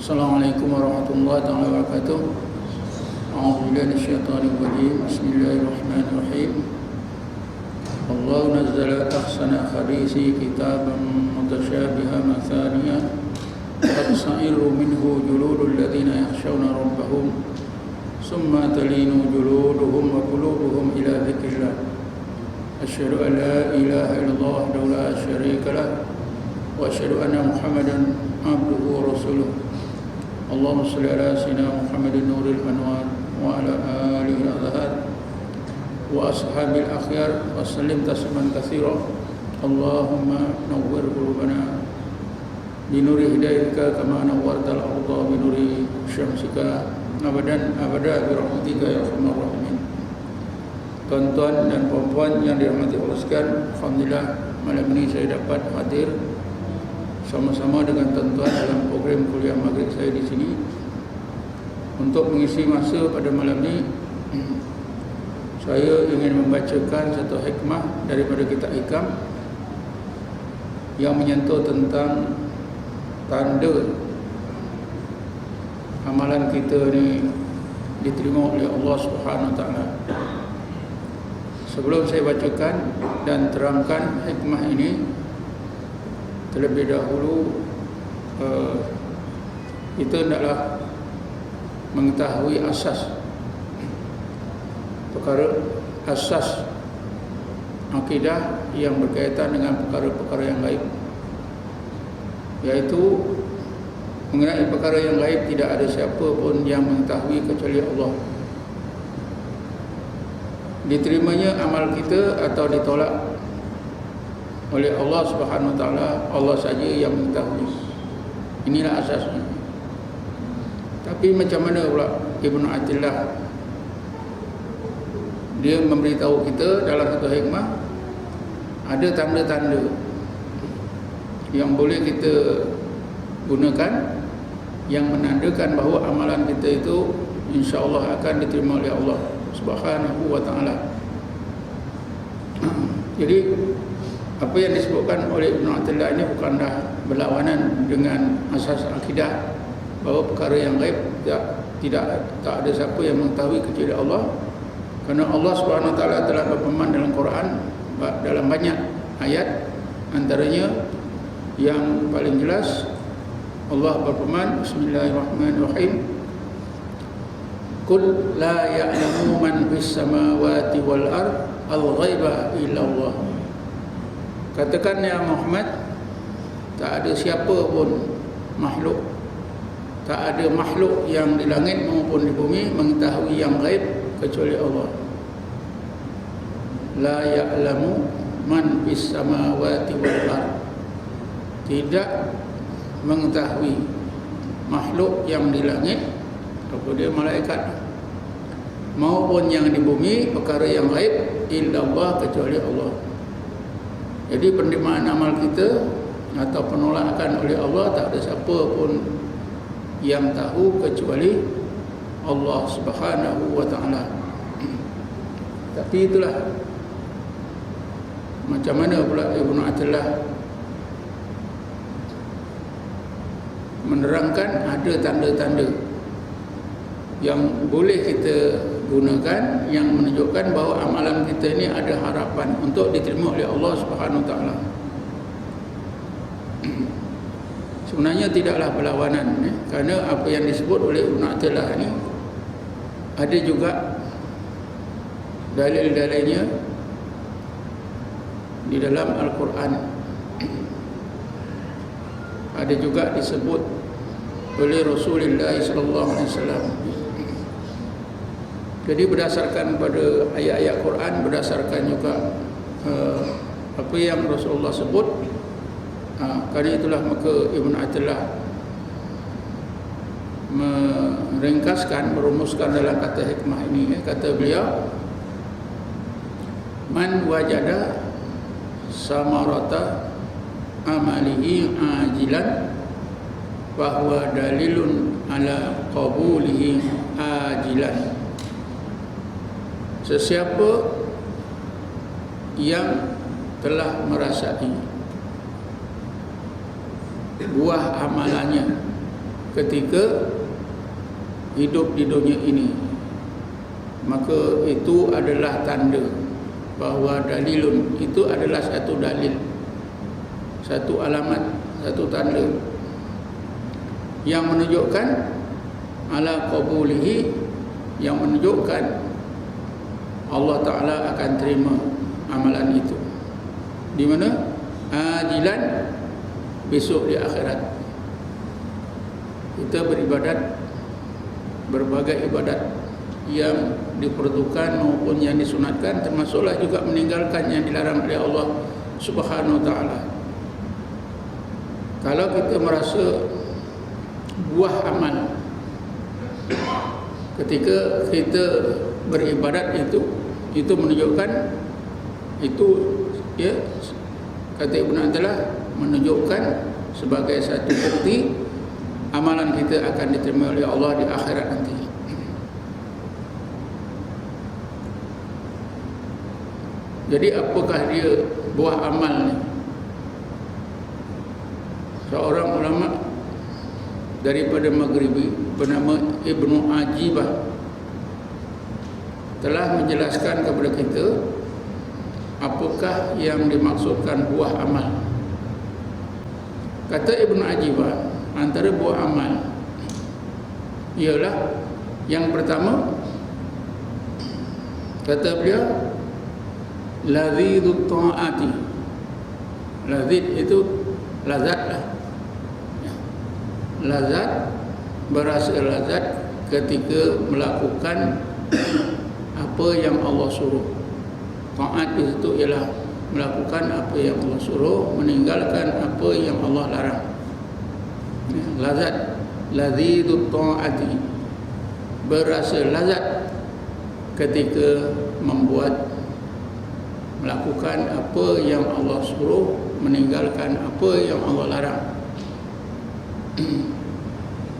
Assalamualaikum warahmatullahi wabarakatuh. A'udzu billahi minasyaitonir rajim. Bismillahirrahmanirrahim. Allah nazzala ahsana hadisi kitaban mutasyabihan mathaniya taqsairu minhu juludul ladzina yakhshawna rabbahum summa talinu juluduhum wa qulubuhum ila dzikrillah. Asyhadu an la ilaha illallah wahdahu la syarika lah wa asyhadu anna Muhammadan abduhu wa rasuluh. Allahumma salli ala sayyidina Muhammadin nuril anwar wa ala alihi al-azhar wa ashabil akhyar wa sallim tasliman katsira. Allahumma nawwir qulubana bi nuri hidayatika kama nawwartal arda bi nuri syamsika abadan abada bi rahmatika ya arhamar rahimin. Tuan-tuan dan puan-puan yang dirahmati Allah sekalian, alhamdulillah malam ini saya dapat hadir sama-sama dengan tuan-tuan dalam program kuliah maghrib saya di sini untuk mengisi masa pada malam ini. Saya ingin membacakan satu hikmah daripada kitab Hikam yang menyentuh tentang tanda amalan kita ni diterima oleh Allah Subhanahu Wa Taala. Sebelum saya bacakan dan terangkan hikmah ini, terlebih dahulu kita hendaklah mengetahui asas perkara asas akidah yang berkaitan dengan perkara-perkara yang gaib, iaitu mengenai perkara yang gaib tidak ada siapa pun yang mengetahui kecuali Allah. Diterimanya amal kita atau ditolak oleh Allah Subhanahu Wa Taala, Allah saja yang mengetahui. Inilah asasnya. Tapi macam mana pula Ibnu Athilah dia memberitahu kita dalam satu hikmah, ada tanda-tanda yang boleh kita gunakan yang menandakan bahawa amalan kita itu insya-Allah akan diterima oleh Allah Subhanahu Wa Taala. Jadi apa yang disebutkan oleh Ibnu Athilah ini bukanlah berlawanan dengan asas akidah bahawa perkara yang gaib tak ada siapa yang mengetahui kecuali Allah, kerana Allah Subhanahu Wa Taala telah berfirman dalam Quran dalam banyak ayat, antaranya yang paling jelas Allah berfirman, Bismillahirrahmanirrahim, Qul la ya'lamu man fis samawati wal ard al-ghaiba illa Allah. Katakan ya Muhammad, tak ada siapa pun makhluk, tak ada makhluk yang di langit maupun di bumi mengetahui yang gaib kecuali Allah. La ya'lamu man fis samawati wal ard. Tidak mengetahui makhluk yang di langit, apa dia malaikat, maupun yang di bumi perkara yang gaib illa Allah, kecuali Allah. Jadi penerimaan amal kita atau penolakan oleh Allah tak ada siapa pun yang tahu kecuali Allah Subhanahu Wa Taala. Tapi itulah macam mana pula Ibnu Athilah menerangkan ada tanda-tanda yang boleh kita gunakan yang menunjukkan bahawa amalan kita ini ada harapan untuk diterima oleh Allah Subhanahu Wa Taala. Sebenarnya tidaklah berlawanan, kerana apa yang disebut oleh Ibnu Athilah ini ada juga dalil-dalilnya di dalam Al-Quran, ada juga disebut oleh Rasulullah sallallahu alaihi wasallam. Jadi berdasarkan pada ayat-ayat Quran, berdasarkan juga apa yang Rasulullah sebut, kerana itulah maka Ibnu Athilah meringkaskan, merumuskan dalam kata hikmah ini. Kata beliau, man wajada samarata amalihi ajilan bahwa dalilun ala qabulihi ajilan. Sesiapa yang telah merasai buah amalannya ketika hidup di dunia ini, maka itu adalah tanda bahawa dalilun, itu adalah satu dalil, satu alamat, satu tanda yang menunjukkan ala qabulihi, yang menunjukkan Allah Ta'ala akan terima amalan itu. Di mana? Ajilan, besok di akhirat. Kita beribadat, berbagai ibadat yang diperuntukkan maupun yang disunatkan, termasuklah juga meninggalkan yang dilarang oleh Allah Subhanahu wa Ta'ala. Kalau kita merasa buah amal ketika kita beribadat, itu menunjukkan, itu ya, kata Ibn Athaillah, menunjukkan sebagai satu bukti amalan kita akan diterima oleh Allah di akhirat nanti. Jadi apakah dia buah amal ni? Seorang ulama daripada Maghribi bernama Ibnu Ajibah telah menjelaskan kepada kita apakah yang dimaksudkan buah amal. Kata Ibnu Ajibah, antara buah amal ialah yang pertama, kata beliau, lazidut ta'ati. Lazid itu lazat lah. Lazat, berasa lazat ketika melakukan apa yang Allah suruh. Ta'at itu ialah melakukan apa yang Allah suruh, meninggalkan apa yang Allah larang. Lazat, lazidut ta'ati, berasa lazat ketika melakukan apa yang Allah suruh, meninggalkan apa yang Allah larang.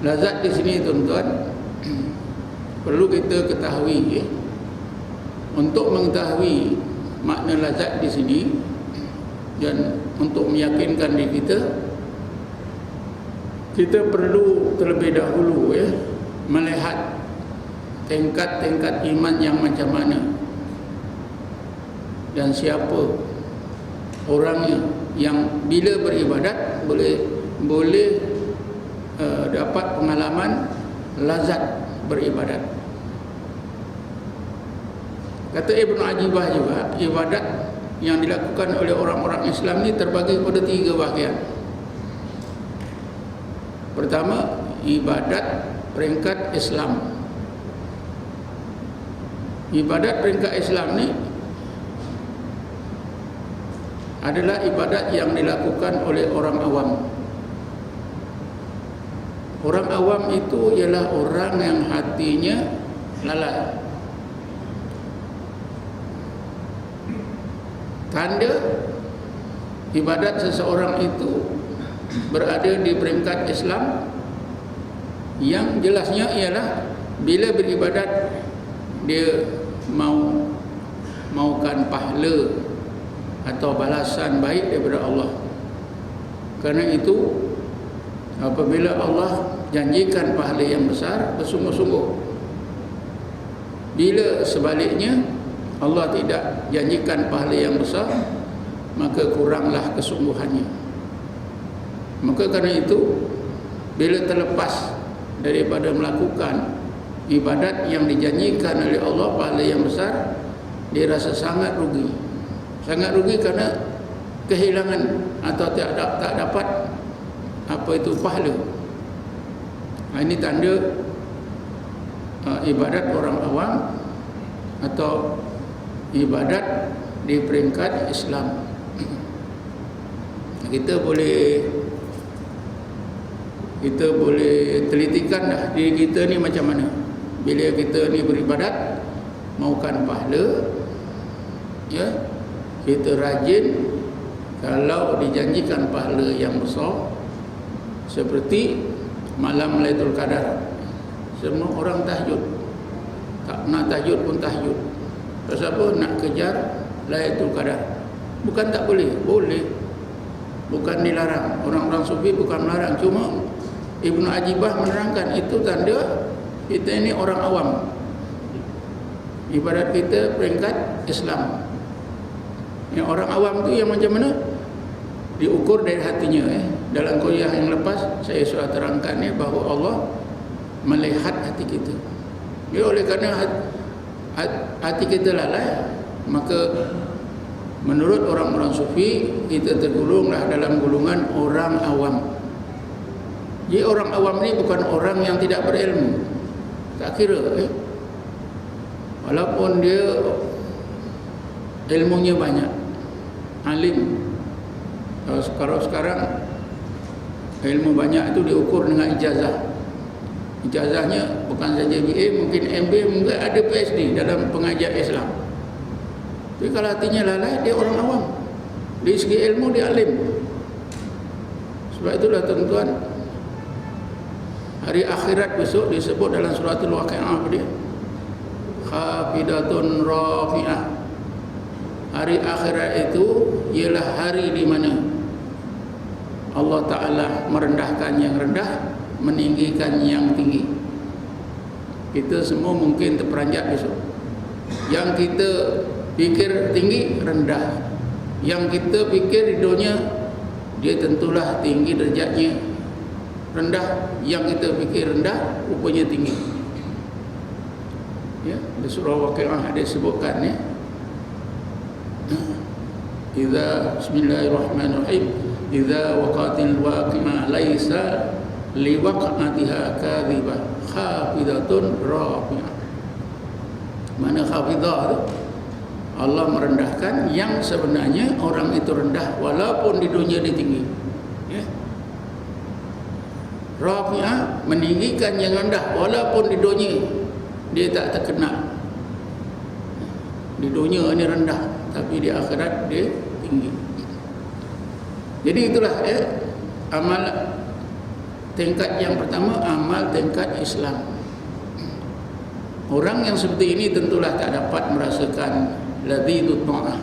Lazat di sini tuan-tuan perlu kita ketahui, ya. Untuk mengetahui makna lazat di sini dan untuk meyakinkan diri kita perlu terlebih dahulu, ya, melihat tingkat-tingkat iman yang macam mana dan siapa orangnya yang bila beribadat boleh dapat pengalaman lazat beribadat. Kata Ibnu Ajibah juga, ibadat yang dilakukan oleh orang-orang Islam ini terbagi pada 3 bahagian. Pertama, ibadat peringkat Islam. Ibadat peringkat Islam ni adalah ibadat yang dilakukan oleh orang awam. Orang awam itu ialah orang yang hatinya lalai. Tanda ibadat seseorang itu berada di peringkat Islam yang jelasnya ialah bila beribadat dia maukan pahala atau balasan baik daripada Allah. Kerana itu apabila Allah janjikan pahala yang besar, bersungguh-sungguh. Bila sebaliknya Allah tidak janjikan pahala yang besar, maka kuranglah kesungguhannya. Maka kerana itu, bila terlepas daripada melakukan ibadat yang dijanjikan oleh Allah pahala yang besar, dia rasa sangat rugi. Sangat rugi kerana kehilangan atau tak dapat apa itu pahala. Ini tanda ibadat orang awam atau ibadat di peringkat Islam. Kita boleh telitikan dah diri kita ni macam mana. Bila kita ni beribadat maukan pahala, ya, kita rajin kalau dijanjikan pahala yang besar, seperti malam Lailatul Qadar. Semua orang tahajud, tak nak tahajud pun tahajud. Pasal apa? Nak kejar Lailatul Qadar. Bukan tak boleh, boleh. Bukan dilarang. Orang-orang sufi bukan melarang, cuma Ibnu Ajibah menerangkan itu tanda kita ini orang awam. Ibadat kita peringkat Islam. Yang orang awam tu yang macam mana? Diukur dari hatinya. Dalam kuliah yang lepas saya sudah terangkan bahawa Allah melihat hati kita. Oleh kerana hati kita lalai, maka menurut orang-orang sufi kita tergolonglah dalam golongan orang awam. Jadi orang awam ni bukan orang yang tidak berilmu. Tak kira walaupun dia ilmunya banyak, alim. Kalau sekarang ilmu banyak itu diukur dengan ijazah. Ijazahnya bukan saja BA, mungkin MB, mungkin ada PhD dalam pengajar Islam. Tapi kalau hatinya lalai, dia orang awam. Dari segi ilmu dia alim. Sebab itulah tuan-tuan, hari akhirat besok disebut dalam suratul Waqi'ah dia khafidatun rafi'ah. Hari akhirat itu ialah hari di mana Allah Ta'ala merendahkan yang rendah, meninggikan yang tinggi. Kita semua mungkin terperanjat besok. Yang kita fikir tinggi, rendah. Yang kita fikir di dunia, dia tentulah tinggi derajatnya, rendah. Yang kita fikir rendah, rupanya tinggi. Ya, di surah Waqi'ah ada sebutkan Bismillahirrahmanirrahim. Idza waqatil waqi'ah laisa liwaq'atiha kadhibah khafidatun rafi'ah. Mana khafidah tu? Allah merendahkan yang sebenarnya orang itu rendah walaupun di dunia dia tinggi. Ya. Rafi'ah meninggikan yang rendah walaupun di dunia dia tak terkenal. Di dunia ini rendah, tapi di akhirat dia tinggi. Jadi itulah amal tingkat yang pertama, amal tingkat Islam. Orang yang seperti ini tentulah tak dapat merasakan ladzatut ta'ah,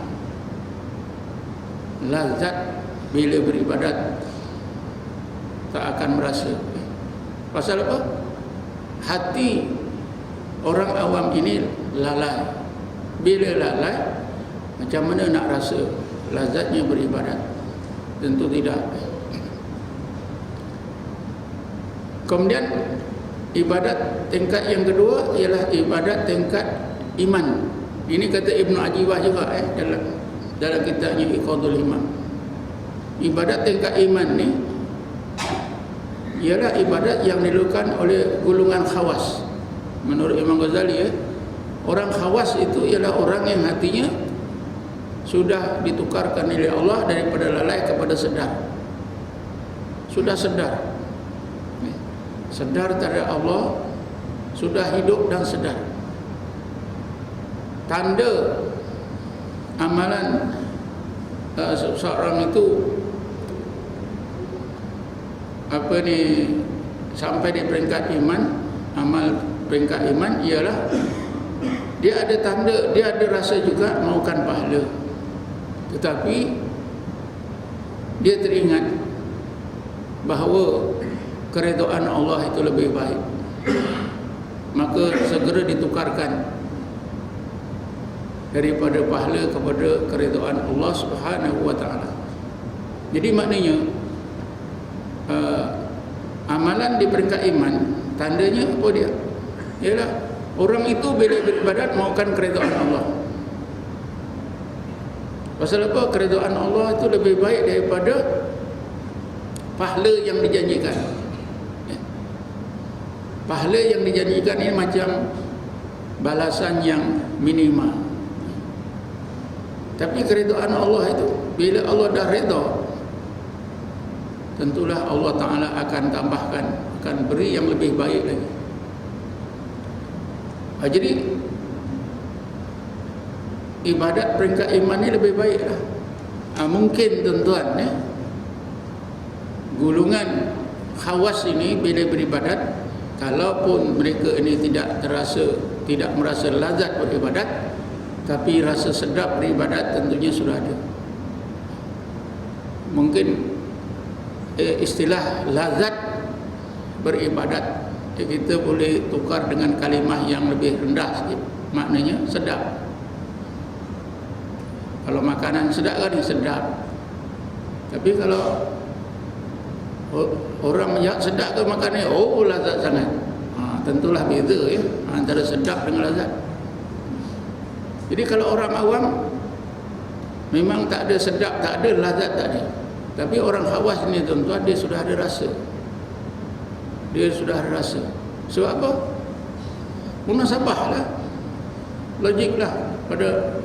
lazat bila beribadat, tak akan merasa. Pasal apa? Hati orang awam ini lalai. Bila lalai, macam mana nak rasa lazatnya beribadat? Tentu tidak. Kemudian ibadat tingkat yang kedua ialah ibadat tingkat iman. Ini kata Ibnu Ajibah juga dalam kitabnya Iqadul Iman. Ibadat tingkat iman ni ialah ibadat yang dilakukan oleh golongan khawas. Menurut Imam Ghazali, orang khawas itu ialah orang yang hatinya sudah ditukarkan oleh Allah daripada lalai kepada sedar. Sudah sedar. Sedar terhadap Allah, sudah hidup dan sedar. Tanda amalan seseorang itu sampai di peringkat iman, amal peringkat iman ialah dia ada tanda, dia ada rasa juga mahukan pahala, tetapi dia teringat bahawa keredaan Allah itu lebih baik, maka segera ditukarkan daripada pahala kepada keredaan Allah Subhanahu wa taala. Jadi maknanya amalan di peringkat iman, tandanya apa dia? Ialah orang itu bila beribadat mahukan keredaan Allah. Pasal apa? Keredaan Allah itu lebih baik daripada pahala yang dijanjikan. Pahala yang dijanjikan ini macam balasan yang minimal. Tapi keredaan Allah itu, bila Allah dah redha, tentulah Allah Ta'ala akan tambahkan, akan beri yang lebih baik lagi. Jadi ibadat peringkat iman ni lebih baik lah. Mungkin tuan-tuan golongan khawas ini bila beribadat, kalaupun mereka ini tidak merasa lazat beribadat, tapi rasa sedap beribadat tentunya sudah ada. Mungkin istilah lazat beribadat. Kita boleh tukar dengan kalimah yang lebih rendah sikit, maknanya sedap. Kalau makanan sedap kan sedap. Tapi kalau orang menjawab sedap ke makannya, oh lazat sangat, tentulah beza ya antara sedap dengan lazat. Jadi kalau orang awam memang tak ada sedap, tak ada lazat, tak ada. Tapi orang khawas ni tuan-tuan, dia sudah ada rasa. Dia sudah ada rasa. Sebab apa? Munasabah lah, logik lah, pada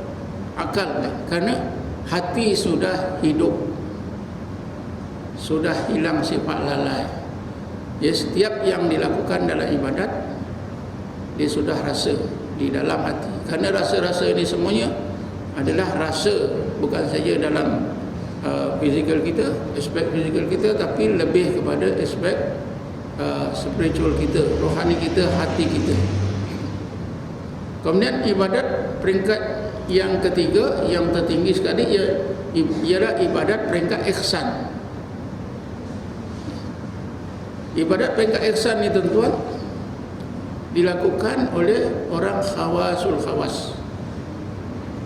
akal lah. Kerana hati sudah hidup, sudah hilang sifat lalai. Ya, setiap yang dilakukan dalam ibadat, dia sudah rasa di dalam hati. Kerana rasa-rasa ini semuanya adalah rasa, bukan saja dalam fizikal kita, aspek fizikal kita, tapi lebih kepada aspek spiritual kita, rohani kita, hati kita. Kemudian ibadat peringkat yang ketiga, yang tertinggi sekali, ialah ibadat peringkat ihsan. Ibadat peringkat ihsan ni tuan-tuan dilakukan oleh orang khawasul khawas.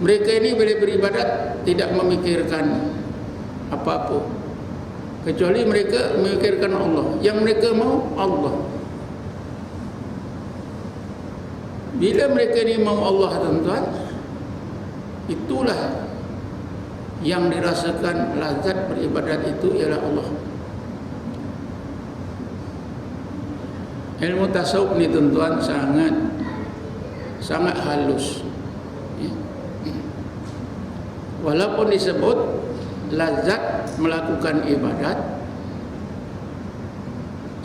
Mereka ini boleh beribadat tidak memikirkan apa-apa, kecuali mereka memikirkan Allah. Yang mereka mau Allah. Bila mereka ini mau Allah tuan-tuan, itulah yang dirasakan lazat beribadat itu ialah Allah. Ilmu tasawuf ni tuan-tuan sangat halus. Walaupun disebut lazat melakukan ibadat,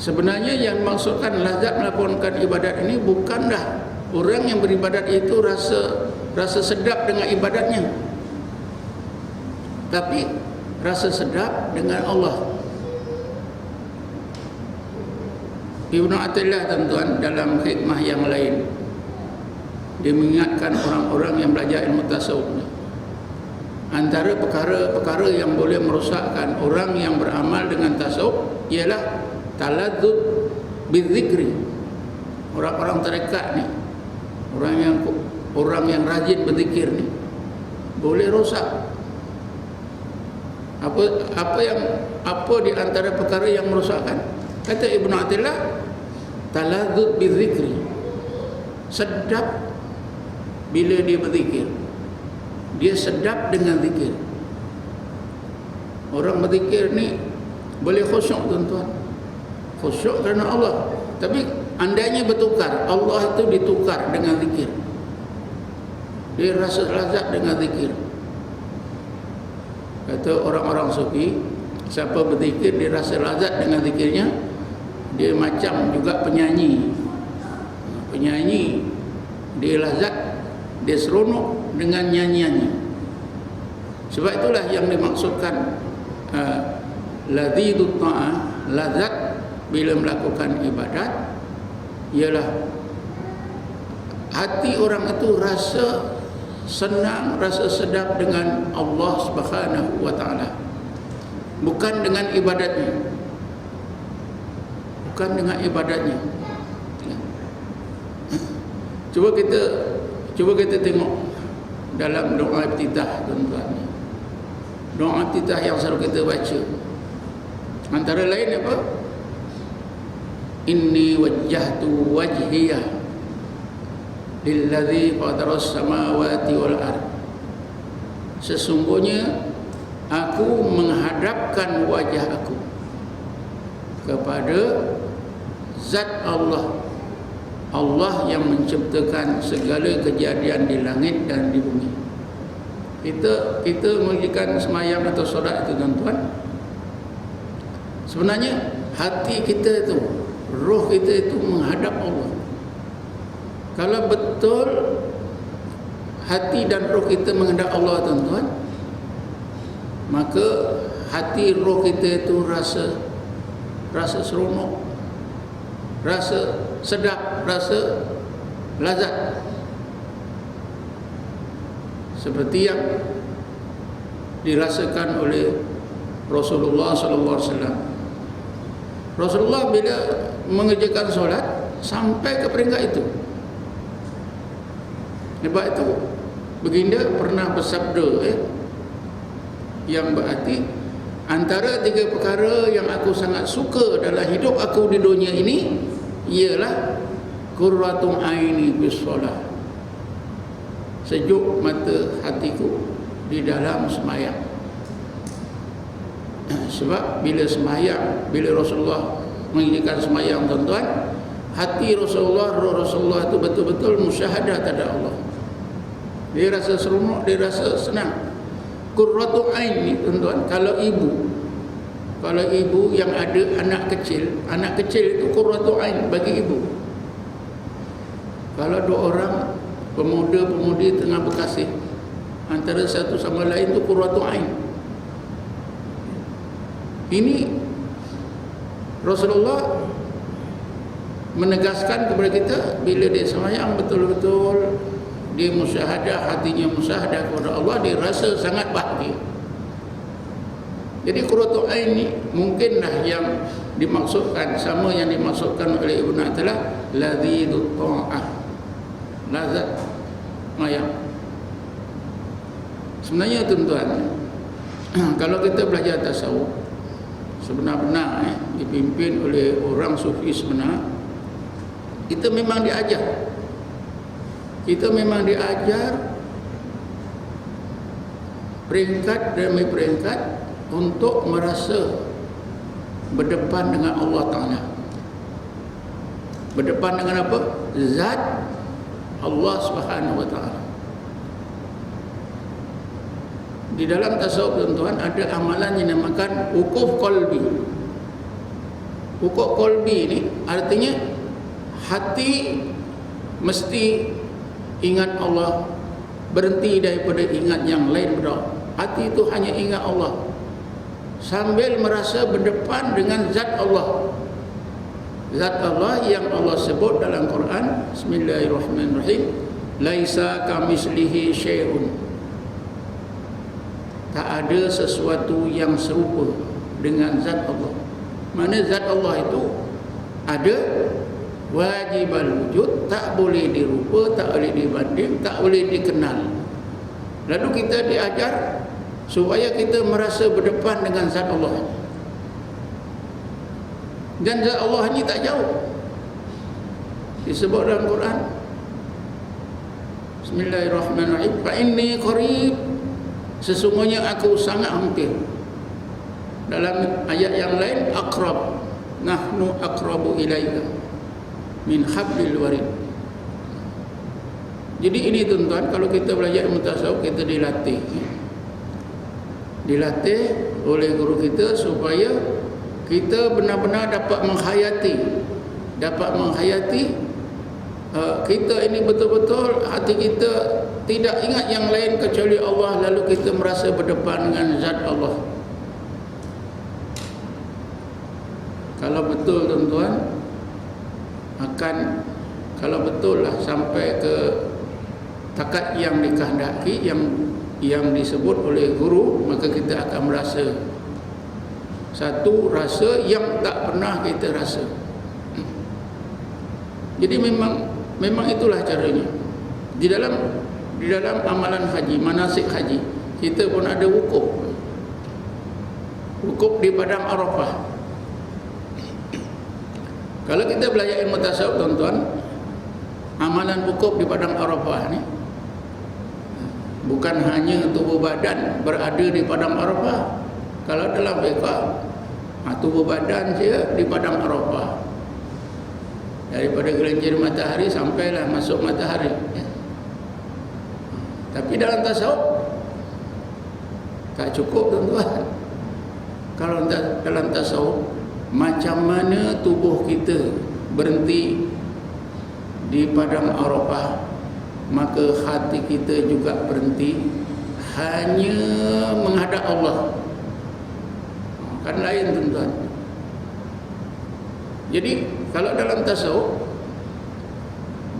sebenarnya yang maksudkan lazat melakukan ibadat ini bukanlah orang yang beribadat itu rasa sedap dengan ibadatnya, tapi rasa sedap dengan Allah. Ibnu Athaillah tuan-tuan dalam hikmah yang lain, dia mengingatkan orang-orang yang belajar ilmu tasawuf, antara perkara-perkara yang boleh merosakkan orang yang beramal dengan tasawuf ialah taladzud bidzikri. Orang-orang tarekat ni, orang yang rajin berzikir ni boleh rosak. Apa di antara perkara yang merosakkan? Kata Ibnu Athaillah, taladzud bidzikri, sedap bila dia berzikir. Dia sedap dengan zikir. Orang berzikir ni boleh khusyuk tuan-tuan, khusyuk kerana Allah. Tapi andainya bertukar, Allah itu ditukar dengan zikir, dia rasa lazat dengan zikir. Kata orang-orang sufi, siapa berzikir dia rasa lazat dengan zikirnya, dia macam juga penyanyi. Penyanyi dia lazat, dia seronok dengan nyanyiannya. Sebab itulah yang dimaksudkan ladzidut ta'ah, lazat bila melakukan ibadat, ialah hati orang itu rasa senang, rasa sedap dengan Allah Subhanahu wa taala, bukan dengan ibadatnya, bukan dengan ibadatnya. Cuba kita tengok dalam doa iftitah tuan-tuan. Doa iftitah yang selalu kita baca, antara lain apa? Inni wajjahtu wajhiya lilladzi fataras samawati wal ard. Sesungguhnya aku menghadapkan wajah aku kepada zat Allah, Allah yang menciptakan segala kejadian di langit dan di bumi. Kita mengerjakan semayang atau solat itu tuan-tuan, sebenarnya hati kita itu, roh kita itu menghadap Allah. Kalau betul hati dan roh kita menghadap Allah tuan-tuan, maka hati roh kita itu rasa seronok, rasa sedap, rasa lazat, seperti yang dirasakan oleh Rasulullah sallallahu alaihi wasallam. Rasulullah bila mengerjakan solat sampai ke peringkat itu. Sebab itu baginda pernah bersabda yang berarti antara 3 perkara yang aku sangat suka dalam hidup aku di dunia ini ialah qurratu aini bis solat, sejuk mata hatiku di dalam sembahyang. Sebab bila sembahyang, bila Rasulullah mengerjakan sembahyang, tuan-tuan, hati Rasulullah, roh Rasulullah itu betul-betul musyahadah terhadap Allah. Dia rasa seronok, dia rasa senang. Qurratu ain ni, tuan-tuan, kalau ibu yang ada anak kecil itu qurratu ain bagi ibu. Kalau 2 orang pemuda-pemudi tengah berkasih antara satu sama lain, itu qurratu ain. Ini Rasulullah menegaskan kepada kita, bila dia sembahyang betul-betul dia musyahadah, hatinya musyahadah kepada Allah, dia rasa sangat bahagia. Jadi qurratu ain ni mungkinlah yang dimaksudkan, sama yang dimaksudkan oleh Ibnu Athaillah, ladzidut ta'ah, lazat sembahyang. Sebenarnya tuan-tuan, kalau kita belajar tasawuf sebenar-benar dipimpin oleh orang sufi sebenar, kita memang diajar peringkat demi peringkat untuk merasa berdepan dengan Allah Ta'ala. Berdepan dengan apa? Zat Allah Subhanahu Wa Ta'ala. Di dalam tasawuf, tuan-tuan, ada amalan yang dinamakan wukuf qalbi. Wukuf qalbi ini artinya hati mesti ingat Allah, berhenti daripada ingat yang lain pada. Hati itu hanya ingat Allah sambil merasa berdepan dengan zat Allah. Zat Allah yang Allah sebut dalam Quran, Bismillahirrahmanirrahim, laisa kamislihi syai'un. Tak ada sesuatu yang serupa dengan zat Allah. Mana zat Allah itu ada wajibal wujud, tak boleh dirupa, tak boleh dibanding, tak boleh dikenal. Lalu kita diajar supaya kita merasa berdepan dengan zat Allah. Dan zat Allah ini tak jauh, disebut dalam Quran, Bismillahirrahmanirrahim, fa inni qarib, sesungguhnya aku sangat hampir. Dalam ayat yang lain, aqrab, nahnu aqrabu ilaika min hablil warid. Jadi ini, tuan-tuan, kalau kita belajar ilmu tasawuf, kita dilatih oleh guru kita supaya kita benar-benar dapat menghayati kita ini betul-betul hati kita tidak ingat yang lain kecuali Allah, lalu kita merasa berdepan dengan zat Allah. Kalau betul, tuan-tuan, kalau betul lah sampai ke takat yang dikehendaki, yang disebut oleh guru, maka kita akan merasa satu rasa yang tak pernah kita rasa. Jadi memang itulah caranya. Di dalam amalan haji, manasik haji, kita pun ada wukuf di padang Arafah. Kalau kita belajar ilmu tasawuf, tuan-tuan, amalan wukuf di padang Arafah ni bukan hanya tubuh badan berada di padang Arafah. Kalau dalam fiqh, tubuh badan dia di padang Arafah, daripada gelincir matahari sampailah masuk matahari. Tapi dalam tasawuf tak cukup, tuan-tuan. Kalau dalam tasawuf, macam mana tubuh kita berhenti di padang Arafah, maka hati kita juga berhenti hanya menghadap Allah. Kan lain, tuan-tuan. Jadi kalau dalam tasawuf,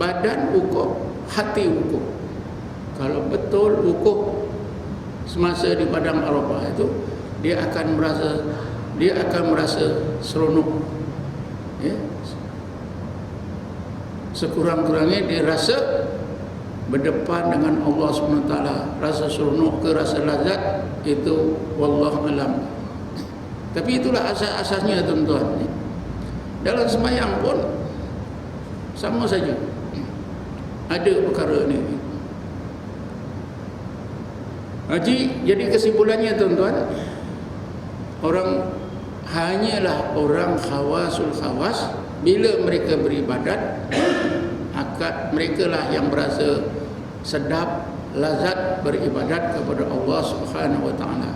badan wukuf, hati wukuf. Kalau betul wukuf semasa di padang Arafah itu, dia akan merasa seronok, Ya. Sekurang-kurangnya dia rasa berdepan dengan Allah SWT, rasa seronok ke rasa lazat, itu wallahu alam. Tapi itulah asas-asasnya tuan-tuan. Dalam sembahyang pun sama saja, ada perkara ni. Jadi kesimpulannya tuan-tuan, orang hanyalah orang khawasul khawas. Bila mereka beribadat, akad mereka lah yang berasa sedap, lazat beribadat kepada Allah Subhanahu wa taala.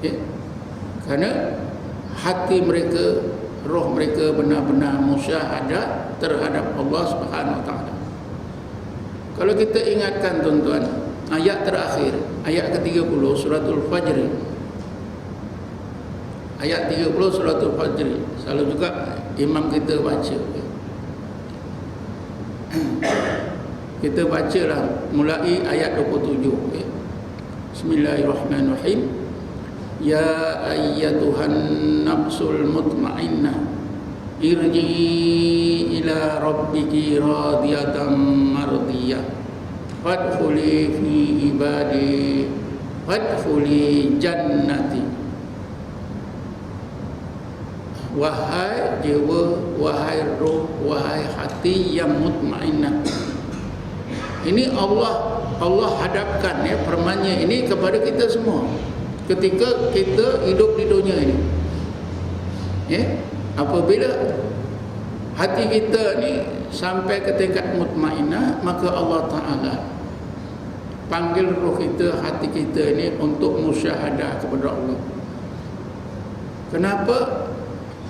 Ya? Kerana hati mereka, roh mereka benar-benar musyahadah terhadap Allah Subhanahu wa taala. Kalau kita ingatkan tuan-tuan, ayat terakhir, ayat ke-30 suratul Fajr. Ayat 30 suratul Fajr. Selalu juga imam kita baca. Kita bacalah mulai ayat 27. Bismillahirrahmanirrahim. Ya ayyatuhan nafsul mutmainnah, irji'i ila rabbiki radiyatan mardiyah, fadkhuli fi ibadi, fadkhuli jannati. Wahai jiwa, wahai roh, wahai hati yang mutmainnah. Ini Allah hadapkan ya firman-Nya ini kepada kita semua ketika kita hidup di dunia ini. Ya, apabila hati kita ni sampai ke tingkat mutmainnah, maka Allah Taala panggil roh kita, hati kita ini untuk musyahadah kepada Allah. Kenapa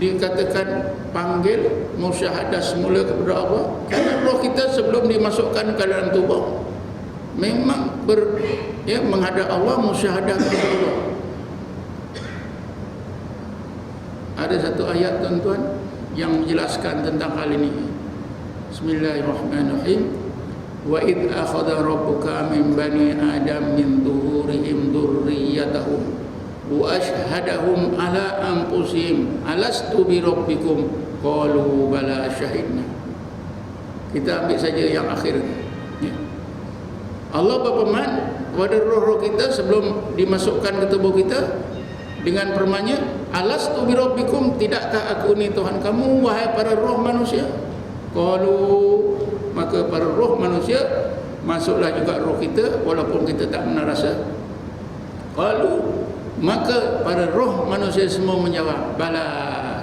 dikatakan panggil musyahadah semula kepada Allah? Kerana roh kita sebelum dimasukkan ke dalam tubuh memang menghadap Allah, musyahadah kepada Allah. Ada satu ayat tuan-tuan yang menjelaskan tentang hal ini. Bismillahirrahmanirrahim. Wa id akhadha rabbuka min bani adam min dhuhurihim dhurriyyatahum wa ashhadahum ala anfusihim alastu bi rabbikum qalu bala syahidna. Kita ambil saja yang akhir. Ya. Allah berfirman kepada roh-roh kita sebelum dimasukkan ke tubuh kita dengan firman-Nya, alastu bi rabbikum, tidakkah aku ni Tuhan kamu wahai para roh manusia? Qalu, maka para roh manusia masuklah juga roh kita walaupun kita tak pernah rasa. Qalu, maka para roh manusia semua menjawab, bala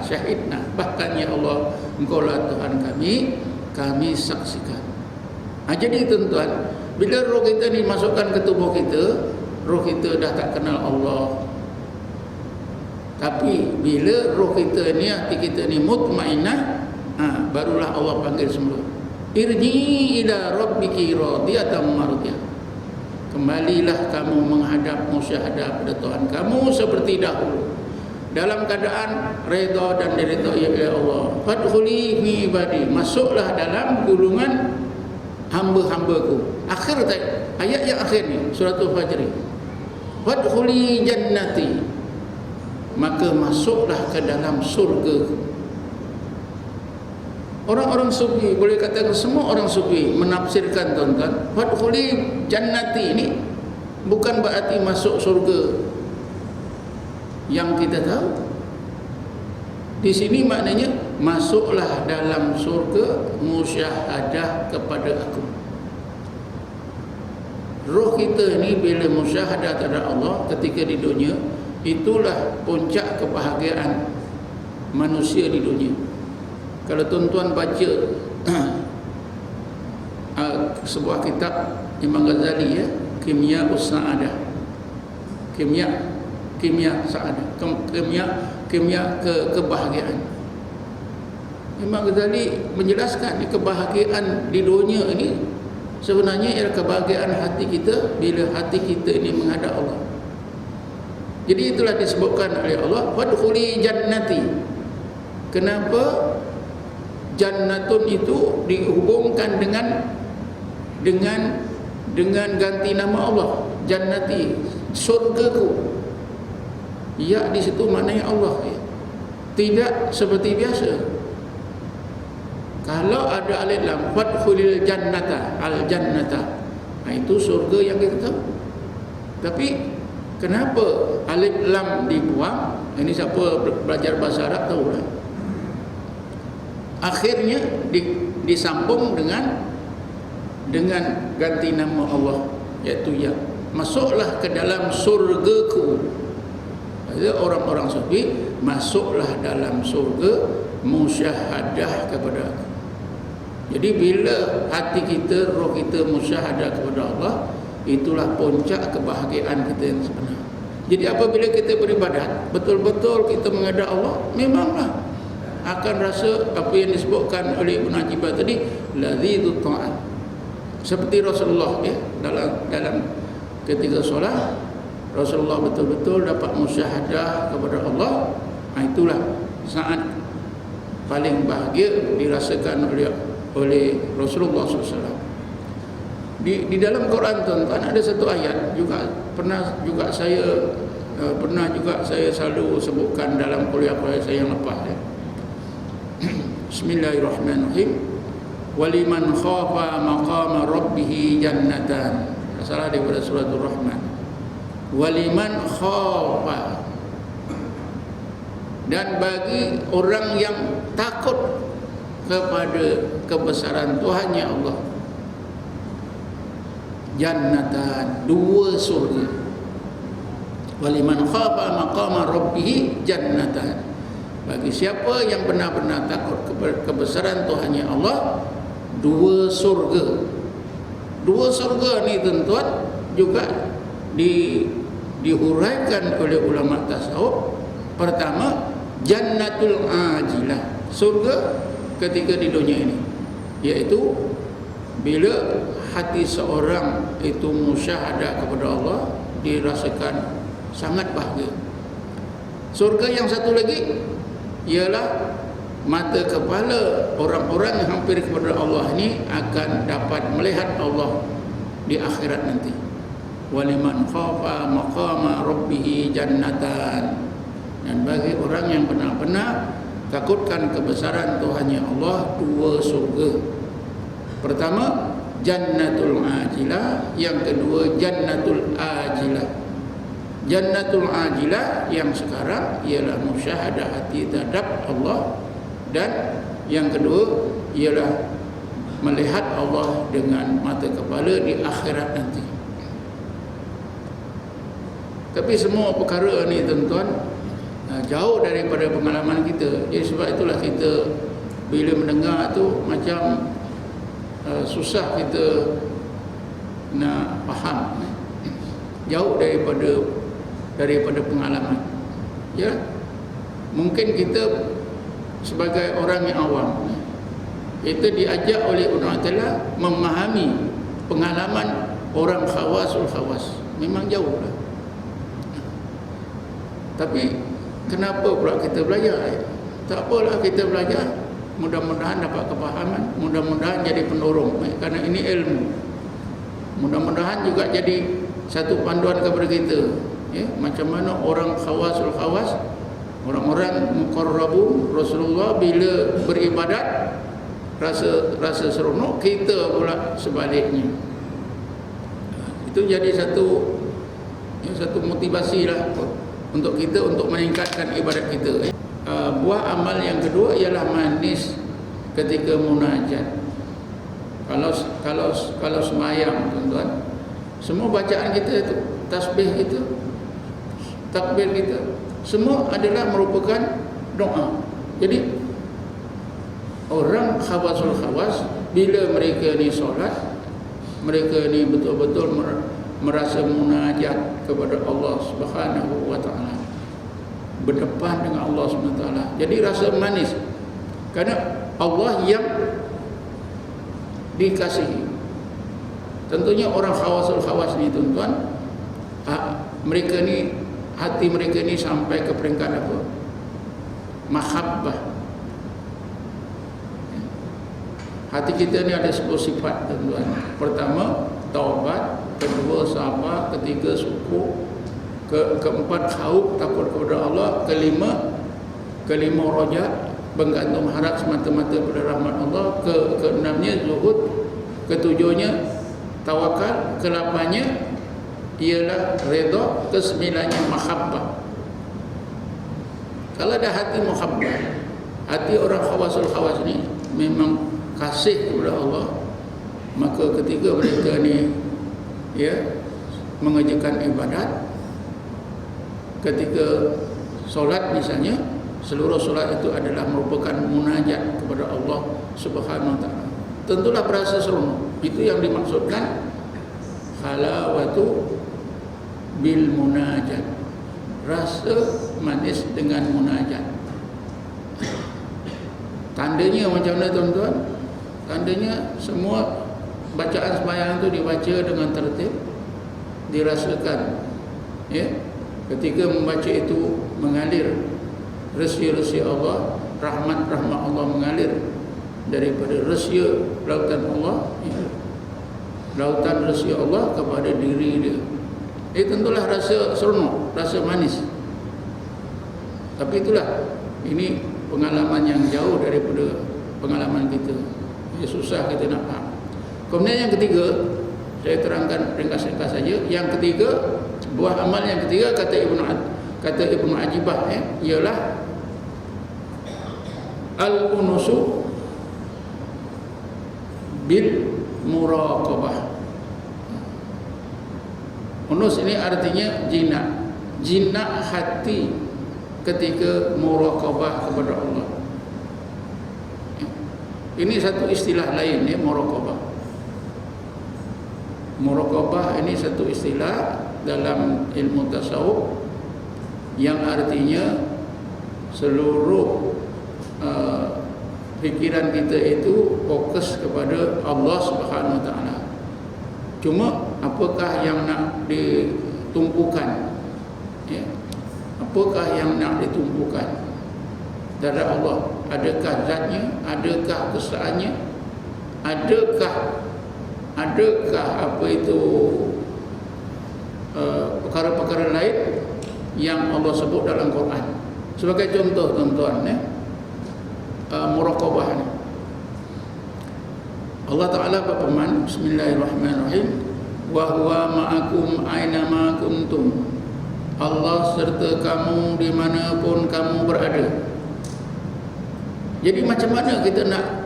syahidna, bahkan ya Allah, Engkau lah Tuhan kami saksikan. Jadi tuan-tuan, bila roh kita ni masukkan ke tubuh kita, roh kita dah tak kenal Allah. Tapi bila roh kita ni, hati kita ni mutmainnah, barulah Allah panggil semula, irji ila rabbiki radiyatan mardiyah, kembalilah kamu menghadap musyahadah pada Tuhan kamu seperti dahulu dalam keadaan redha dan diridhai oleh Allah. Fadkhuli fi ibadi, masuklah dalam golongan hamba-hambaku. Akhir ayat yang akhir ni suratul Fajr. Fadkhuli jannati, maka masuklah ke dalam surga. Orang-orang sufi, boleh katakan semua orang sufi menafsirkan tuan-tuan, fadkhuli jannati ini bukan berarti masuk surga yang kita tahu. Di sini maknanya masuklah dalam surga musyahadah kepada aku. Roh kita ni bila musyahadah terhadap Allah ketika di dunia, itulah puncak kebahagiaan manusia di dunia. Kalau tuan-tuan baca sebuah kitab Imam Ghazali ya, Kimia Sa'adah, kimia sa'adah, kimia kebahagiaan. Imam Ghazali menjelaskan kebahagiaan di dunia ini sebenarnya ialah kebahagiaan hati kita bila hati kita ini menghadap Allah. Jadi itulah disebutkan oleh Allah, fadkhuli jannati. Kenapa jannatun itu dihubungkan dengan ganti nama Allah, jannati, surgaku. Ya, di situ maknanya Allah. Tidak seperti biasa. Kalau ada alif lam, fadkhulil jannata, al jannata, itu surga yang kita tahu. Tapi kenapa alif lam dibuang? Ini siapa belajar bahasa Arab tahu lah. Akhirnya disambung dengan ganti nama Allah, iaitu ya. Masuklah ke dalam surgaku. Ada orang-orang sufi, masuklah dalam surga musyahadah kepada aku. Jadi bila hati kita, roh kita musyahadah kepada Allah, itulah puncak kebahagiaan kita yang sebenar. Jadi apabila kita beribadat, betul-betul kita menghadap Allah, memanglah akan rasa apa yang disebutkan oleh Ibn Ajibah tadi, lazidut ta'at. Seperti Rasulullah ya, dalam ketika solat, Rasulullah betul-betul dapat musyahadah kepada Allah. Itulah saat paling bahagia dirasakan oleh Rasulullah SAW. Di dalam Quran tuan-tuan ada satu ayat pernah juga saya selalu sebutkan dalam kuliah-kuliah saya yang lepas ya. Bismillahirrahmanirrahim. Waliman khafa maqama rabbih jannatan. Salah daripada surah Ar-Rahman. Waliman khafa, dan bagi orang yang takut kepada kebesaran Tuhannya Allah, jannatan, dua surga. Waliman khafa maqama rabbih jannatan, bagi siapa yang benar-benar takut kepada kebesaran Tuhannya Allah, dua surga. Dua surga ni tuan-tuan juga dihuraikan oleh ulama tasawuf. Pertama, jannatul ajilah, surga ketika di dunia ini, iaitu bila hati seorang itu musyahadah kepada Allah, dirasakan sangat bahagia. Surga yang satu lagi ialah mata kepala orang-orang yang hampir kepada Allah ini akan dapat melihat Allah di akhirat nanti. Waliman khafa maqama rabbih jannatan, dan bagi orang yang benar-benar takutkan kebesaran Tuhannya Allah, dua surga. Pertama jannatul ajilah, yang kedua jannatul ajilah. Jannatul ajilah yang sekarang ialah musyahadah hati terhadap Allah, dan yang kedua ialah melihat Allah dengan mata kepala di akhirat nanti. Tapi semua perkara ni tuan-tuan jauh daripada pengalaman kita. Jadi sebab itulah kita bila mendengar tu macam susah kita nak faham, jauh daripada pengalaman. Ya, mungkin kita sebagai orang yang awam, kita diajak oleh Allah Ta'ala memahami pengalaman orang khawasul khawas, memang jauh lah. Tapi kenapa pula kita belajar? Tak apalah kita belajar, mudah-mudahan dapat kepahaman, mudah-mudahan jadi penolong, kerana ini ilmu. Mudah-mudahan juga jadi satu panduan kepada kita, ya, macam mana orang khawasul khawas, orang-orang muqarrabun Rasulullah bila beribadat rasa seronok, kita pula sebaliknya. Itu jadi satu motivasi lah untuk kita untuk meningkatkan ibadat kita. Buah amal yang kedua ialah manis ketika munajat. Kalau sembahyang tuan-tuan, semua bacaan kita itu, tasbih kita, takbir kita, semua adalah merupakan doa. Jadi orang khawasul khawas bila mereka ni solat, mereka ni betul-betul merasa munajat kepada Allah Subhanahu wa taala, berdepan dengan Allah Subhanahu wa taala. Jadi rasa manis kerana Allah yang dikasihi. Tentunya orang khawasul khawas ni tuan-tuan, mereka ni, hati mereka ni sampai ke peringkat apa? Mahabbah. Hati kita ni ada 10 sifat tuan-tuan. Pertama, taubat. Kedua, sabar. Ketiga, syukur. Keempat, khauf, takut kepada Allah. Kelima, raja. bergantung harap semata-mata pada rahmat Allah. Keenamnya zuhud, ketujuhnya tawakal, kelapannya ialah redha, kesembilannya mahabbah. Kalau ada hati mahabbah, hati orang khawasul khawas ni memang kasih kepada Allah, maka ketika mereka ni mengerjakan ibadat, ketika solat misalnya, seluruh solat itu adalah merupakan munajat kepada Allah Subhanahu wa taala, tentulah berasa seronok. Itu yang dimaksudkan halawatu bil munajat, rasa manis dengan munajat. Tandanya macam mana tuan-tuan? Tandanya semua bacaan sembahyang itu dibaca dengan tertib, dirasakan, ketika membaca itu mengalir rezeki-rezeki Allah, rahmat-rahmat Allah mengalir daripada rezeki lautan Allah, lautan rezeki Allah kepada diri dia. Tentulah rasa seronok, rasa manis. Tapi itulah, ini pengalaman yang jauh daripada pengalaman kita. Susah kita nak faham. Kemudian yang ketiga, saya terangkan ringkas-ringkas saja. Yang ketiga, buah amal yang ketiga kata Ibnu Ajibah ialah al-unusu bil muraqabah. Unus ini artinya jinak hati ketika muraqabah kepada Allah. Ini satu istilah lain, muraqabah. Muraqabah ini satu istilah dalam ilmu tasawuf yang artinya seluruh fikiran kita itu fokus kepada Allah Subhanahu wa taala. Cuma apakah yang nak ditumpukan? Apakah yang nak ditumpukan dari Allah? Adakah zatnya? Adakah kesaannya? Adakah apa itu perkara-perkara lain yang Allah sebut dalam Quran? Sebagai contoh tuan-tuan, muraqabah ni, Allah Ta'ala berfirman, Bismillahirrahmanirrahim, wa huwa ma'akum aina ma kuntum. Allah serta kamu dimanapun kamu berada. Jadi macam mana kita nak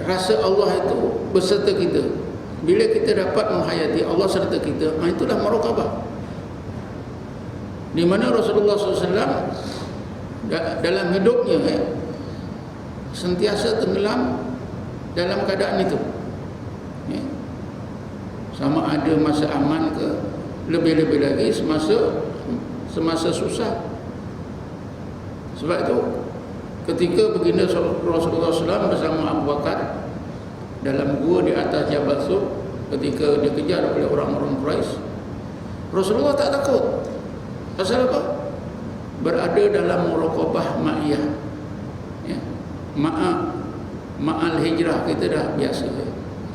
rasa Allah itu beserta kita? Bila kita dapat menghayati Allah serta kita, itulah muraqabah. Di mana Rasulullah SAW dalam hidupnya sentiasa tenggelam dalam keadaan itu. Sama ada masa aman ke, lebih-lebih lagi semasa susah. Sebab itu ketika baginda Rasulullah SAW bersama Abu Bakar dalam gua di atas Jabal Sur, ketika dikejar oleh orang-orang Quraisy, Rasulullah tak takut. Pasal apa? Berada dalam muraqabah ma'iyah. Ma'al hijrah kita dah biasa.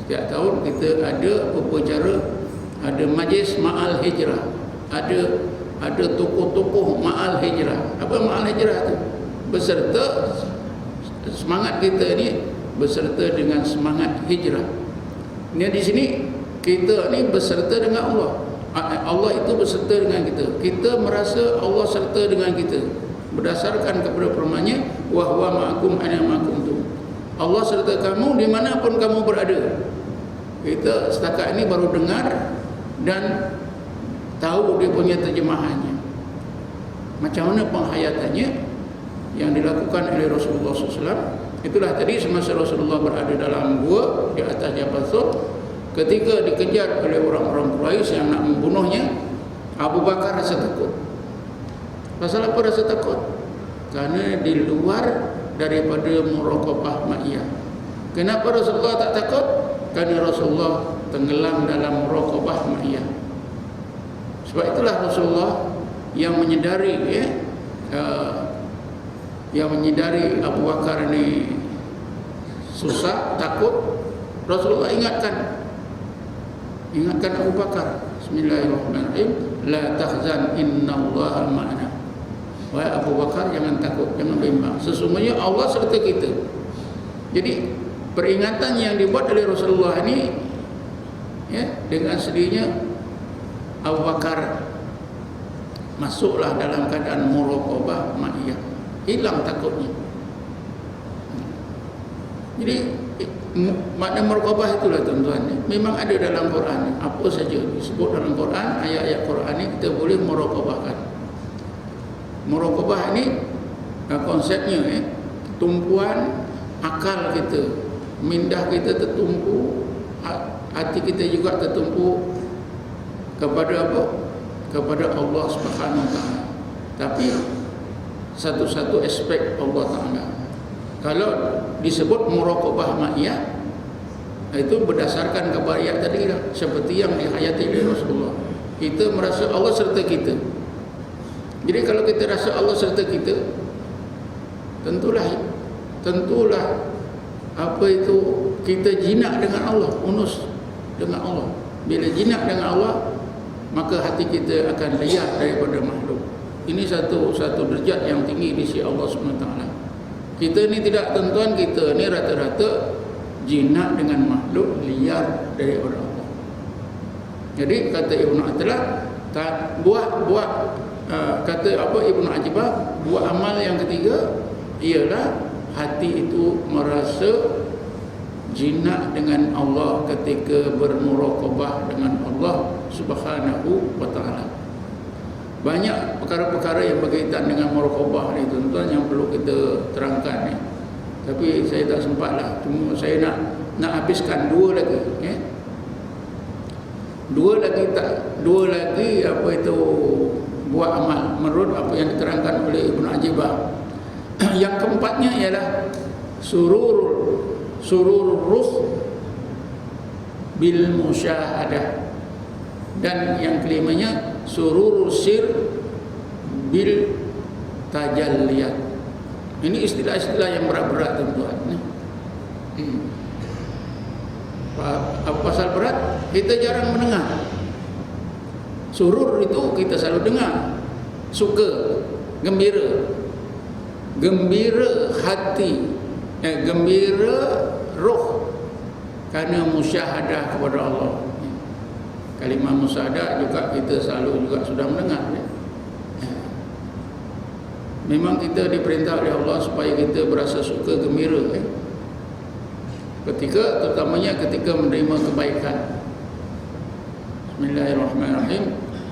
Setiap tahun kita ada upacara, ada majlis ma'al hijrah, ada tokoh-tokoh ma'al hijrah. Apa ma'al hijrah tu? Beserta semangat kita ni beserta dengan semangat hijrah. Ini di sini kita ni beserta dengan Allah. Allah itu beserta dengan kita. Kita merasa Allah serta dengan kita berdasarkan kepada firman-Nya, wa huwa ma'akum aina ma kuntum. Allah serta kamu dimanapun kamu berada. Kita setakat ini baru dengar dan tahu dia punya terjemahannya. Macam mana penghayatannya yang dilakukan oleh Rasulullah SAW. Itulah tadi semasa Rasulullah berada dalam gua di atas Jabal Sur, ketika dikejar oleh orang-orang Quraisy yang nak membunuhnya, Abu Bakar rasa takut. Pasal apa rasa takut? Kerana di luar daripada muraqabah ma'iyah. Kenapa Rasulullah tak takut? Kerana Rasulullah tenggelam dalam muraqabah ma'iyah. Sebab itulah Rasulullah yang menyedari menyedari Abu Bakar ni susah, takut. Rasulullah ingatkan Abu Bakar, Bismillahirrahmanirrahim, la tahzan innallaha ma'ana. Wahai Abu Bakar, jangan takut, jangan bimbang. Sesungguhnya Allah serta kita. Jadi peringatan yang dibuat oleh Rasulullah ini, ya, dengan sendirinya Abu Bakar masuklah dalam keadaan muraqabah ma'iyah, hilang takutnya. Jadi makna muraqabah itulah tuan-tuan, memang ada dalam Quran. Apa saja disebut dalam Quran, ayat-ayat Quran ini kita boleh muraqabahkan. Muraqabah ini konsepnya, tumpuan akal kita, mindah kita tertumpu, hati kita juga tertumpu kepada apa? Kepada Allah Subhanahu Wa Taala. Tapi satu-satu aspek Allah Taala. Kalau disebut muraqabah ma'iyah, itu berdasarkan kepada ayat tadi lah, seperti yang dihayati oleh Rasulullah. Kita merasa Allah serta kita. Jadi kalau kita rasa Allah serta kita, tentulah apa itu, kita jinak dengan Allah, unus dengan Allah. Bila jinak dengan Allah, maka hati kita akan liar daripada makhluk. Ini satu derajat yang tinggi di sisi Allah SWT. Kita ni tidak, tuan-tuan, kita ni rata-rata jinak dengan makhluk, liar daripada Allah. Jadi kata Ibnu Athilah, kata apa Ibnu Ajibah, buat amal yang ketiga ialah hati itu merasa jinak dengan Allah ketika bermuraqabah dengan Allah Subhanahu Wa Taala. Banyak perkara-perkara yang berkaitan dengan muraqabah ni, tuan-tuan, yang perlu kita terangkan ni. Tapi saya tak sempatlah. Cuma saya nak habiskan dua lagi, ya. Dua lagi apa itu buat amal menurut apa yang diterangkan oleh Ibnu Ajibah. Yang keempatnya ialah surur ruh bil musyahadah, dan yang kelimanya surur sir bil tajalliyat. Ini istilah-istilah yang berat-berat, tuan-tuan. Apa pasal berat? Kita jarang mendengar. Surur itu kita selalu dengar, suka, gembira hati, gembira roh kerana musyahadah kepada Allah. Kalimah musyahadah juga kita selalu juga sudah mendengar, ya. Memang kita diperintah oleh Allah supaya kita berasa suka, gembira, ya. Terutamanya ketika menerima kebaikan. Bismillahirrahmanirrahim.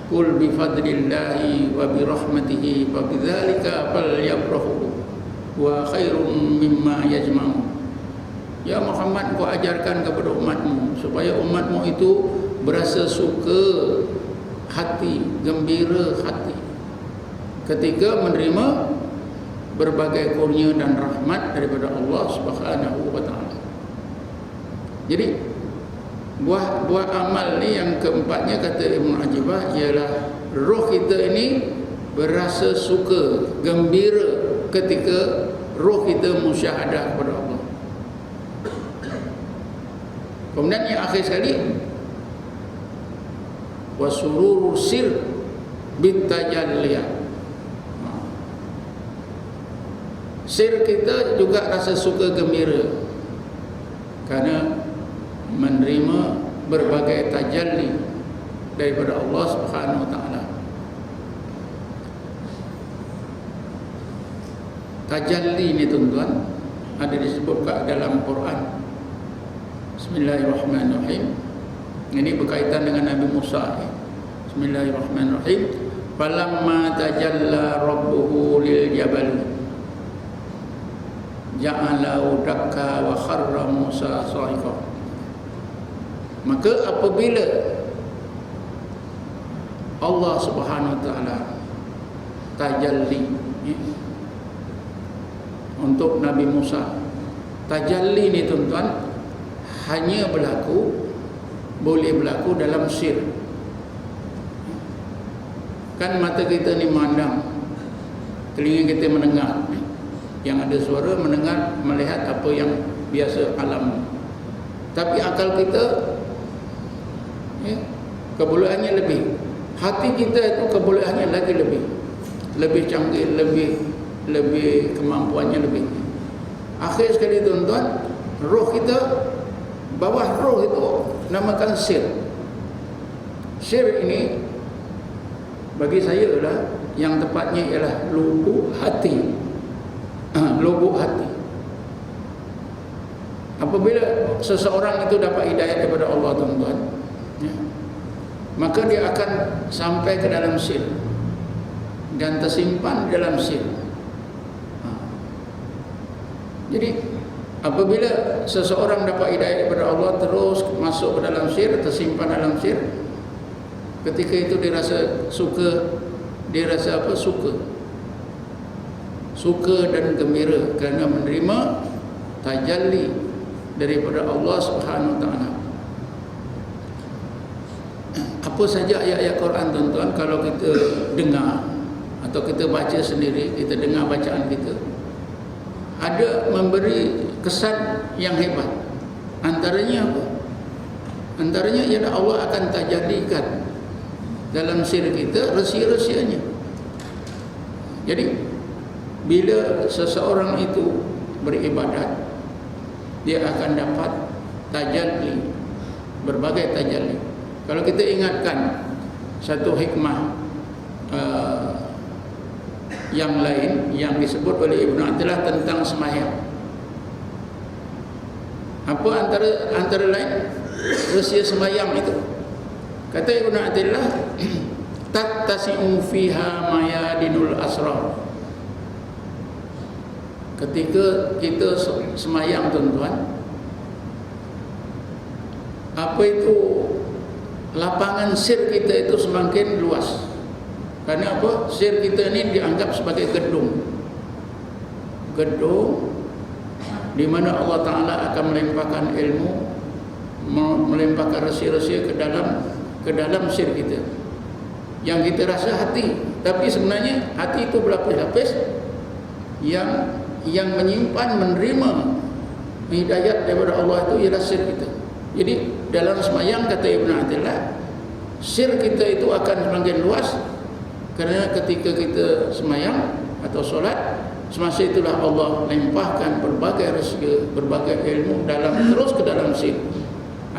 Qul bi fadlillahi wa bi rahmatihi fa bidzalika falyafrahu wa khairum mimma yajma'un. Ya Muhammad, kau ajarkan kepada umatmu supaya umatmu itu berasa suka hati, gembira hati ketika menerima berbagai kurnia dan rahmat daripada Allah Subhanahu Wa Taala. Jadi buah amal ni yang keempatnya, kata Ibnu Ajibah, ialah roh kita ini berasa suka, gembira ketika roh kita musyahadah kepada Allah. Kemudian yang akhir sekali, wasururu sir bitajalliyat. Sir kita juga rasa suka, gembira kerana menerima berbagai tajalli daripada Allah Subhanahu Wa Taala. Tajalli ni, tuan-tuan, ada disebutkan dalam Quran. Bismillahirrahmanirrahim. Ini berkaitan dengan Nabi Musa. Bismillahirrahmanirrahim. Falamma tajalla rabbuhu lil jabal ja'alahu dakka wa kharra Musa sa'iqa. Maka apabila Allah Subhanahu Wa Taala tajalli untuk Nabi Musa, tajalli ni, tuan-tuan, hanya boleh berlaku dalam sir. Kan mata kita ni memandang, telinga kita mendengar, yang ada suara, mendengar, melihat apa yang biasa alam. Tapi akal kita, kebolehannya lebih. Hati kita itu kebolehannya lagi lebih. lebih canggih, lebih kemampuannya lebih. Akhir sekali tuan-tuan, roh kita, bawah roh itu namakan sir. Sir ini bagi saya adalah yang tepatnya ialah lubuk hati. Lubuk hati. Apabila seseorang itu dapat hidayah daripada Allah tuan-tuan, ya, maka dia akan sampai ke dalam sir dan tersimpan di dalam sir. Jadi apabila seseorang dapat hidayah daripada Allah terus masuk ke dalam sir, tersimpan dalam sir, ketika itu dia rasa suka, dia rasa apa? Suka dan gembira kerana menerima tajalli daripada Allah Subhanahu Wa Taala. Apa saja ayat-ayat Quran tuan-tuan, kalau kita dengar atau kita baca sendiri, kita dengar bacaan kita, ada memberi kesan yang hebat. Antaranya apa? Antaranya ialah Allah akan tajallikan dalam sir kita rahsia-rahsianya. Jadi bila seseorang itu beribadat, dia akan dapat tajalli, berbagai tajalli. Kalau kita ingatkan satu hikmah yang lain yang disebut oleh Ibn Athilah tentang sembahyang. Apa antara lain rahsia sembahyang itu? Kata Ibn Athilah, tattasi'u fiha mayadinul asrar. Ketika kita sembahyang tuan-tuan, apa itu, lapangan sir kita itu semakin luas. Karena apa? Sir kita ini dianggap sebagai gedung di mana Allah Ta'ala akan melimpahkan ilmu, melimpahkan rahsia-rahsia ke dalam sir kita, yang kita rasa hati. Tapi sebenarnya hati itu berlapis-lapis yang menyimpan, menerima hidayat daripada Allah itu ialah sir kita. Jadi dalam sembahyang, kata Ibn Athilah, sir kita itu akan semakin luas. Kerana ketika kita sembahyang atau solat, semasa itulah Allah limpahkan berbagai rahsia, berbagai ilmu terus ke dalam sir.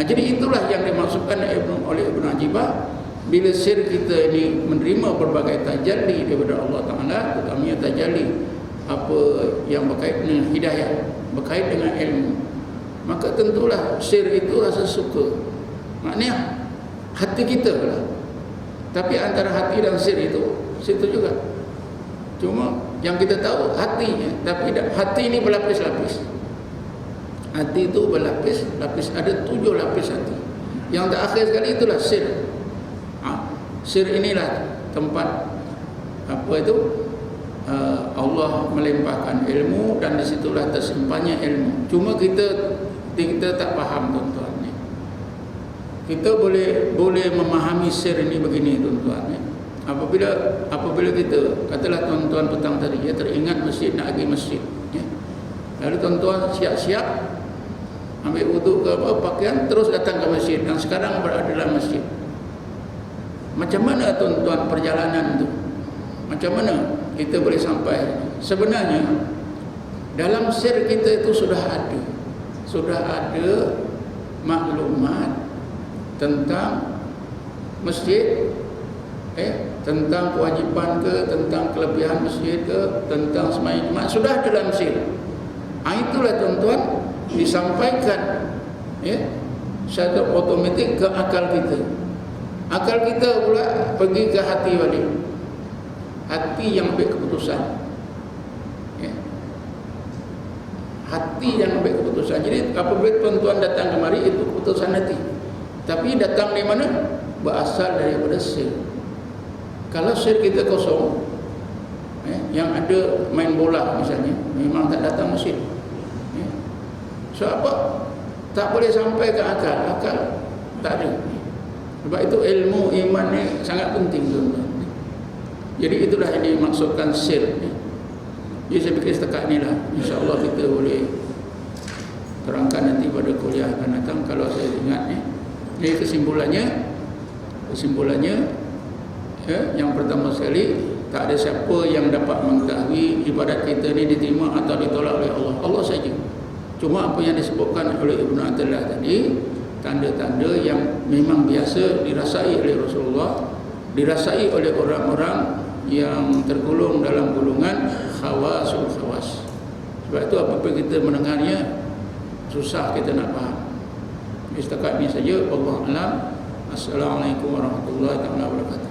Jadi itulah yang dimaksudkan oleh Ibn Ajibah, bila sir kita ini menerima berbagai tajalli daripada Allah Ta'ala, terutamanya tajalli apa yang berkait dengan hidayah, berkait dengan ilmu, maka tentulah sir itu rasa suka. Maknanya hati kita lah. Tapi antara hati dan sir itu, situ juga. Cuma yang kita tahu hatinya, tapi hati ini berlapis-lapis. Hati itu berlapis-lapis, ada 7 lapis hati. Yang terakhir sekali itulah sir. Sir inilah tempat apa itu? Allah melimpahkan ilmu, dan disitulah tersimpannya ilmu. Cuma kita tak faham tuan-tuan. Kita boleh memahami sir ini begini tuan-tuan. Apabila kita, katalah tuan-tuan petang tadi, ya, teringat masjid, nak pergi masjid, ya. Lalu tuan-tuan siap-siap ambil wuduk ke pakaian, terus datang ke masjid, dan sekarang berada dalam masjid. Macam mana tuan-tuan perjalanan itu? Macam mana kita boleh sampai? Sebenarnya dalam sir kita itu sudah ada maklumat tentang masjid, tentang kewajipan ke, tentang kelebihan masjid ke, tentang sembahyang Jumaat, sudah dalam sir. Itulah tuan-tuan disampaikan, ya, secara otomatik ke akal kita. Akal kita pula pergi ke hati balik. Hati yang ambil keputusan, ya. Hati yang ambil keputusan. Jadi apabila tuan-tuan datang kemari, itu keputusan hati. Tapi datang dari mana? Berasal daripada sir. Kalau sir kita kosong, yang ada main bola misalnya, memang tak datang masjid. So apa? Tak boleh sampai ke akal. Akal tak ada. Sebab itu ilmu iman ni sangat penting tuan-tuan. Jadi itulah yang dimaksudkan sir. Jadi saya fikir setakat ni lah, insya-Allah kita boleh terangkan nanti pada kuliah akan datang kalau saya ingat. Jadi kesimpulannya, ya, yang pertama sekali, Tak ada siapa yang dapat mengetahui ibadat kita ni diterima atau ditolak oleh Allah. Allah saja. Cuma apa yang disebutkan oleh Ibnu Athaillah tadi, tanda-tanda yang memang biasa dirasai oleh Rasulullah, dirasai oleh orang-orang yang tergolong dalam golongan khawasul khawas. Sebab itu apabila kita mendengarnya, susah kita nak faham. Setakat ini saja. Wallahu a'lam. Assalamualaikum warahmatullahi wabarakatuh.